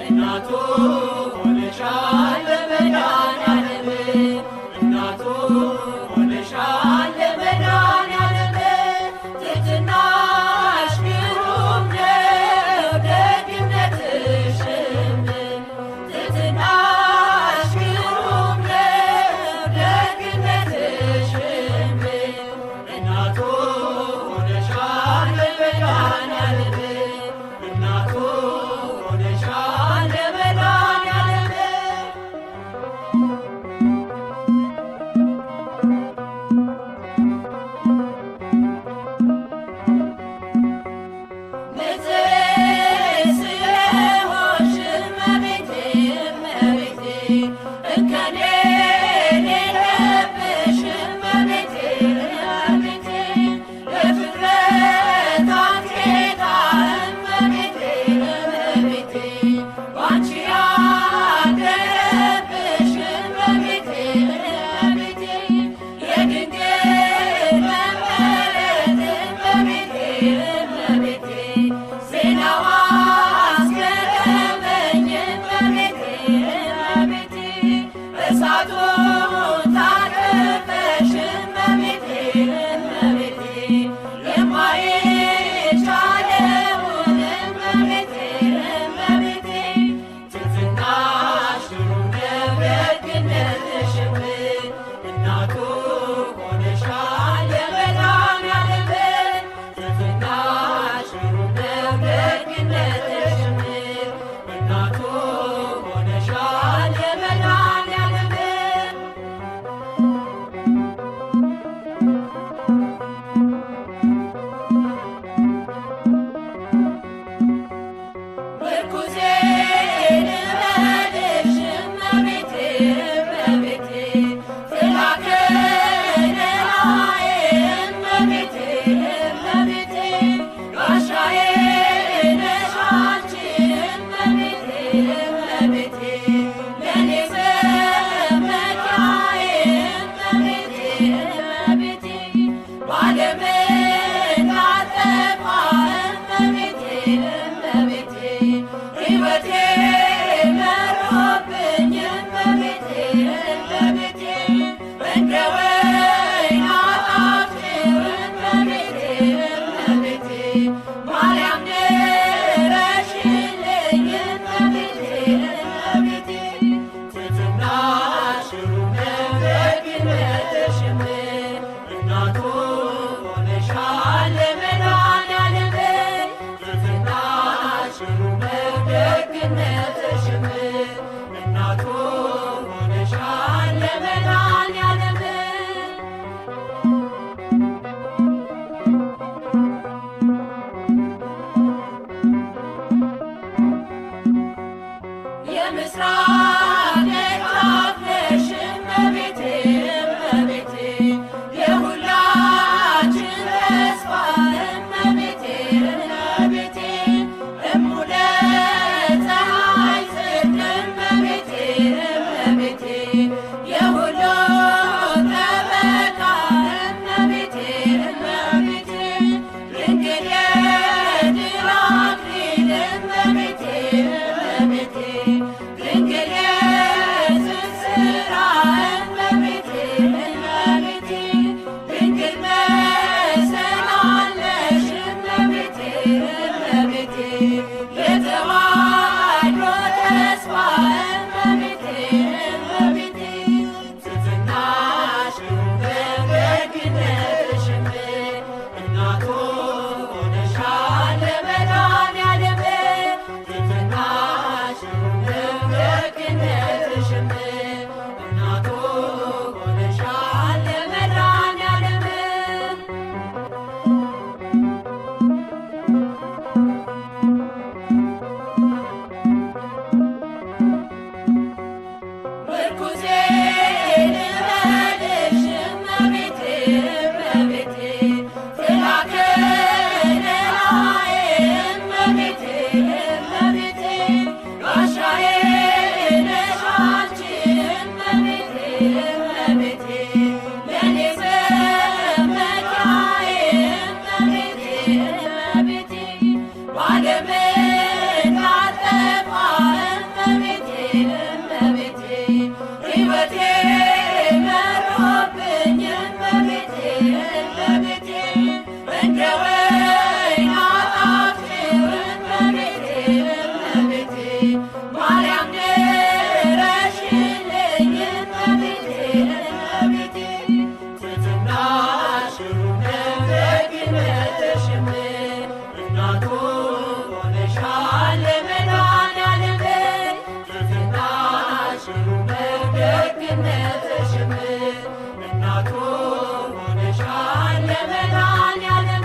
እናቱ ሆነሻል ለመድኃኔዓለም ማርያም ድረሽልኝ እመቤቴ እመቤቴ ትሕትናሽ ሩቅ ነው ደግነትሽም እናቱ ሆነሻል ለመድኃኔዓለም ትሕትናሽ ሩቅ ነው ደግነትሽም እናቱ ሆነሻል ለመድኃኔዓለም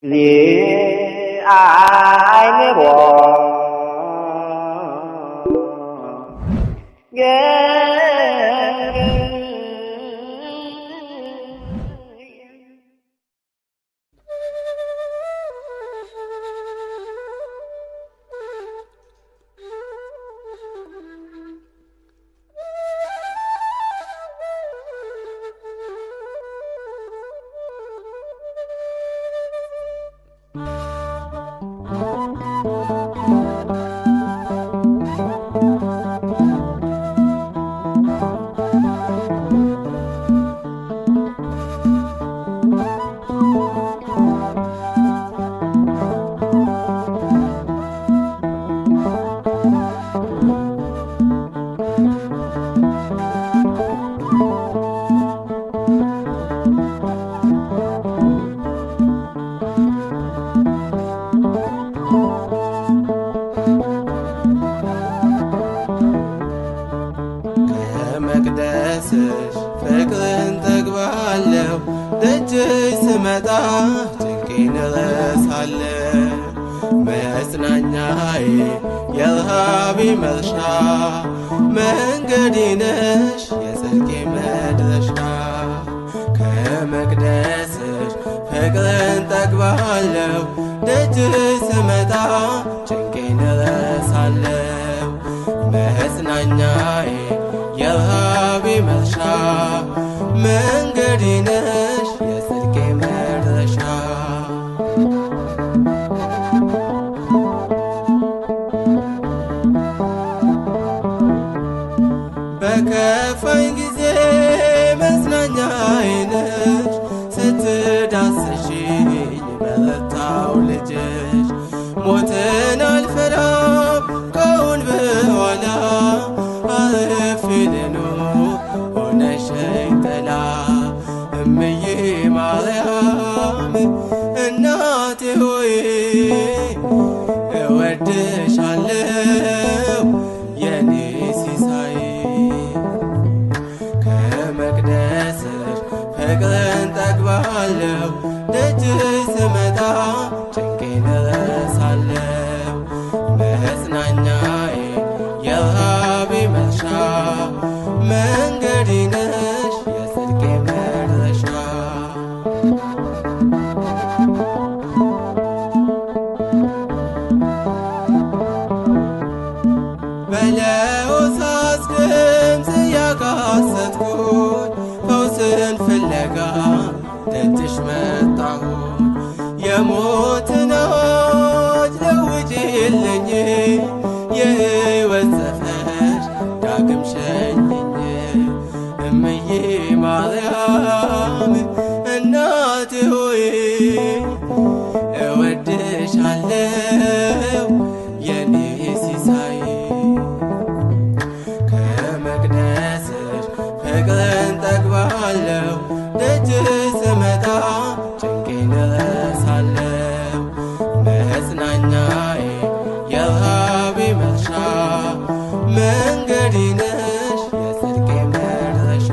ሊአይምሮ ከመቅደስሽ ፍቅርን ጠግባለሁ ደጅሽ ስመጣ ጭንቄን እረሳለሁ። መጽናኛዬ የረሃቤ መርሻ መንገዴ ነሽ የጽድቄ መድረሻ። ከመቅደስሽ ፍቅርን ጠግባለሁ ደጅሽ ስመጣ ጭንቄን እረሳለሁ። መጽናኛዬ የረሃቤ መርሻ መንገዴ ነሽ የጽድቄ መድረሻ። በከፋኝ ጊዜ መጽናኛዬ ነሽ ስትዳስሽኝ በረታው ልጅሽ። ሞትን አልፈራም ከአሁን በኋላ አርፌ ልኑር ሆነሽኝ ጥላ። እምዬ ማርያም እናቴ ሆይ እወድሻለሁ የኔ ሲሳይ። ከመቅደስሽ ፍቅርን ጠግባለሁ ደጅሽ ስመጣ ጭንቄን እረሳለሁ። መጽናኛዬ የረሃቤ መርሻ መንገዴ ነሽ የጽድቄ መድረሻ። በለሆሳስ ድምፅ እያቃሰትኩኝ ፈውስን ፍለጋ ደጅሽ መጣሁኝ። የሞትን አዋጅ ለውጪልኝ የሕይወት ዘፈን ዳግም ሸኝኝ። እምዬ ማርያም እናቴ ሆይ እወድሻለሁ የኔ ሲሳይ። ከመቅደስሽ ፍቅርን ጠግባለሁ ደጅሽ ስመጣ ጭንቄን እረሳለሁ። መጽናኛዬ የረሃቤ መርሻ መንገዴ ነሽ የጽድቄ መድረሻ።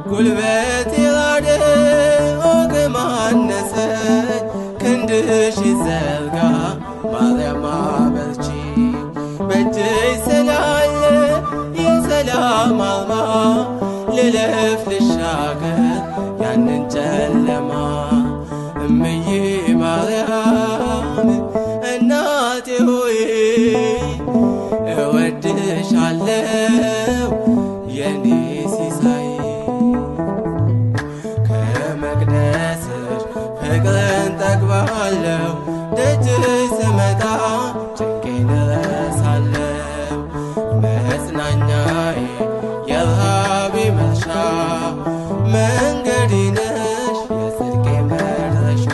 ጉልበቴ ራደ አቅም አነሰኝ ክንድሽ ይዘርጋ ማርያም አበርቺ። በእጅሽ ስላለ የሰላም አርማ ልለፍ ልሻገር ያንን ጨለማ። እምዬ ማርያም እናቴ ሆይ እወድሻለሁ የኔ ሲሳይ። ከመቅደስሽ ፍቅርን ጠግባለሁ ደጅሽ ስመጣ ጭንቄን እረሳለሁ። መጽናኛዬ የረሃቤ መርሻ መንገዴ ነሽ የጽድቄ መድረሻ።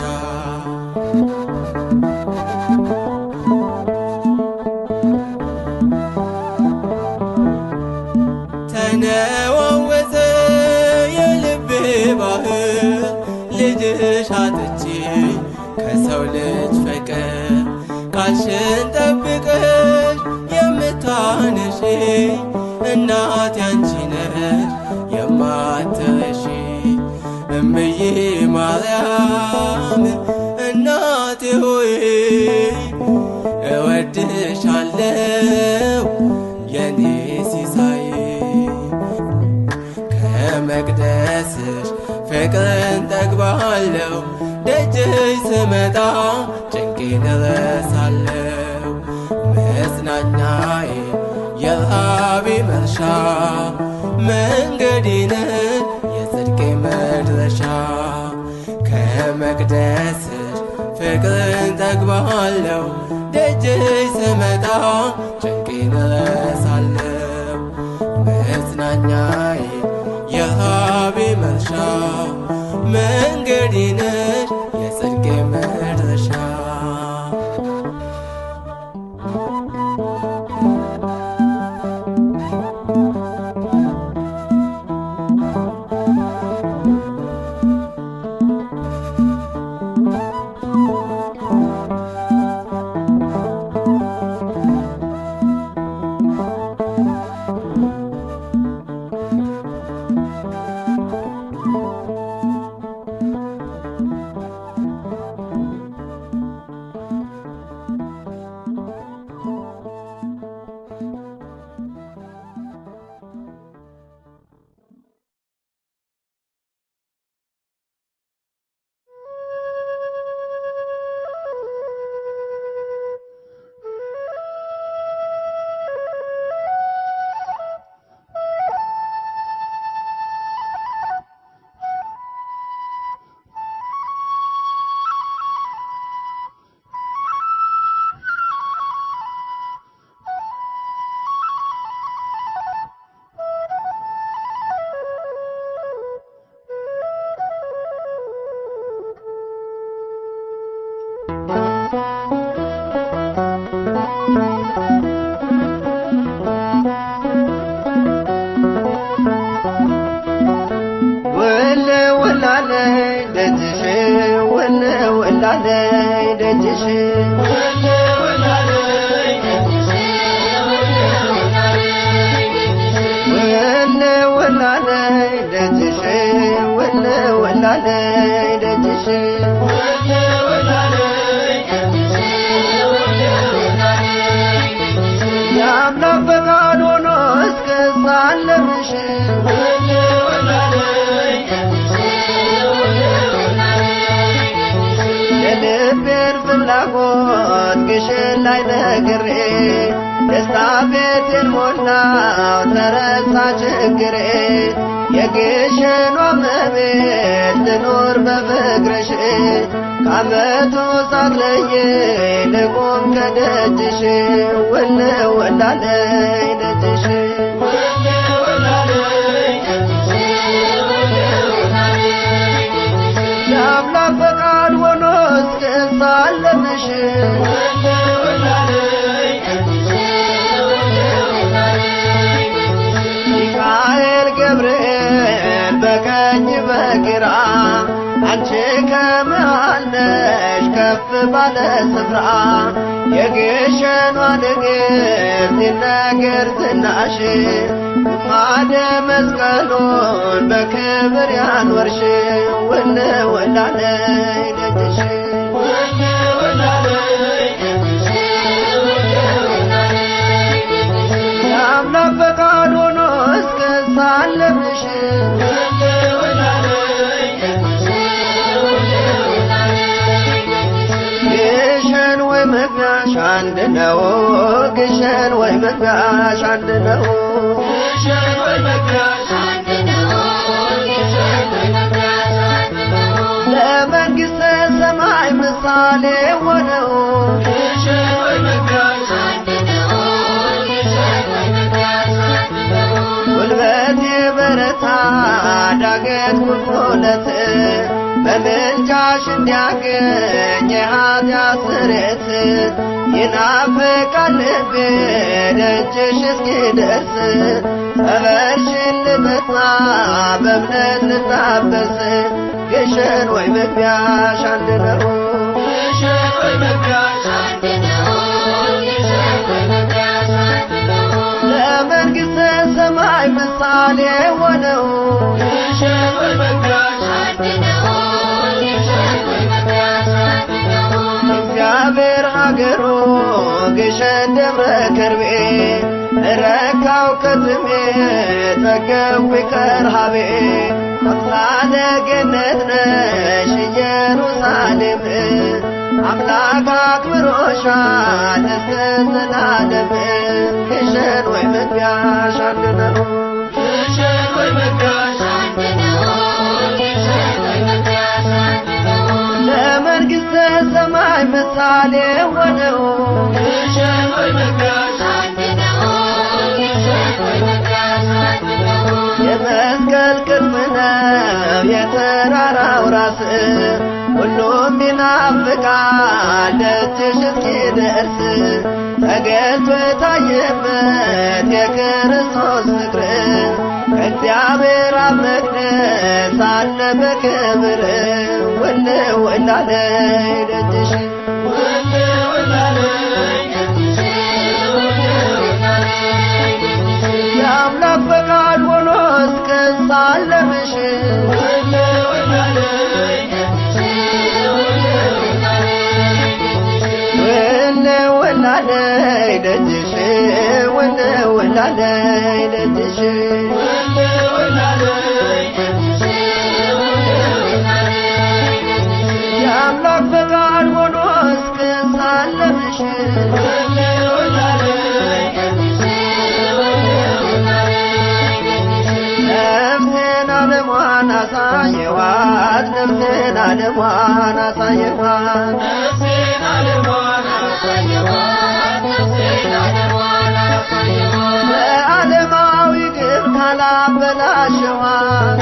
ተነዋወዘ የልቤ ባህር ልጅሽ አጥቼ ከሰው ልጅ ፍቅር ቃልሽን ጠብቀሽ የምታነሺ እናቴ አንቺ ነሽ የማትረሺ እምዬ ማርያም እናቴ ሆይ እወድሻለሁ የኔ ሲሳይ ከመቅደስሽ ፍቅርን ጠግባለሁ ደጅሽ ስመጣ ጭንቄን እረሳለሁ መጽናኛዬ የረሃቤ መርሻ መንገዴ ነሽ የጽድቄ መድረሻ ከመቅደስሽ ፍቅርን ጠግባለሁ ደጅሽ ስመጣ ጭንቄን እረሳለሁ መጽናኛዬ የረሃቤ መርሻ መንገዴ ነሽ የጽድቄ መድረሻ ግሽን ላይ ነግሬ ደስታ ቤትን ሞላው ተረሳ ችግሬ የግሽኗ እመቤት ልኖር በፍቅርሽ ከዓመቱ ሳትለይ ልቁም ከደጅሽ ውልው እንዳለኝ ደጅሽ የአምላክ ፈቃድ ሆኖ እስክሳለምሽ ሚካኤል ገብርኤል በቀኝ በግራ አንቺ ከመሃል ነሽ ከፍ ባለ ስፍራ የግሸኗ ንግሥት ይነገር ዝናሽ ግማደ መስቀሉን በክብር ያኖርሽ ውልው እንዳለኝ ደጅሽ የአምላክ ፈቃድ ሆኖ እስክሳለምሽ ግሸን ወይ መግቢያሽ አንድ ነው ግሸን ወይ መግቢያሽ አንድ ነው ለመንግሥተ ሰማይ ምሳሌ ሆነው ጉልበቴ በረታ ዳገት ቁልቁለት በምልጃሽ እንዲያገኝ የኃጢአት ስርየት ይናፍቃል ልቤ ደጅሽ እስኪደርስ ጸበልሽን ልጠጣ በእምነት ልታበስ ግሸን ወይ መግቢያሽ አንድ ነው ለመንግሥተ ምሳሌ ሆነው እግዚአብሔር ሀገሩ ግሸን ደብረ ከርቤ ረካው ከትሜ ጠገብኩ ከረሃቤ አምሳለ ገነት ነሽ ኢየሩሳሌም አምላክ አክብሮሻል እስከ ዘላለም ግሸን ወይ መግቢያሽ አንድ ነው ግሸን ወይ መግቢያሽ አንድ ነው ለመንግሥተ ሰማይ ምሳሌ ሆነው ግሸን ወይ መግቢያሽ አንድ ነው የመስቀል ቅርብ ነው የተራራው ራስ ሁሉም ይናፍቃል ደጅሽ እስኪደርስ ተገልጦ የታየበት የክርስቶስ ፍቅር ከእግዚአብሔር አብ መቅደስ አለ በክብር ውልው እላለይ ደጅሽ ውልው እላለይ የአምላክ ፈቃድ ሆኖ እስክሳለምሽ ውልው እላለይ ውልው እላለይ ደጅሽ ውልው እላለይ ደጅሽ ውልው እላለይ የአምላክ ፈቃድ ሆኖ እስክሳለምሽ ውልው እላለይ ነፍሴን ዓለሟን አሳየኋት ነፍሴን ዓለሟን አሳየኋት ነፍሴን ዓለሟን አሳየኋት ነፍሴን ዓለሟን አሳየኋት በዓለማዊ ግብ ካላበላሸኋት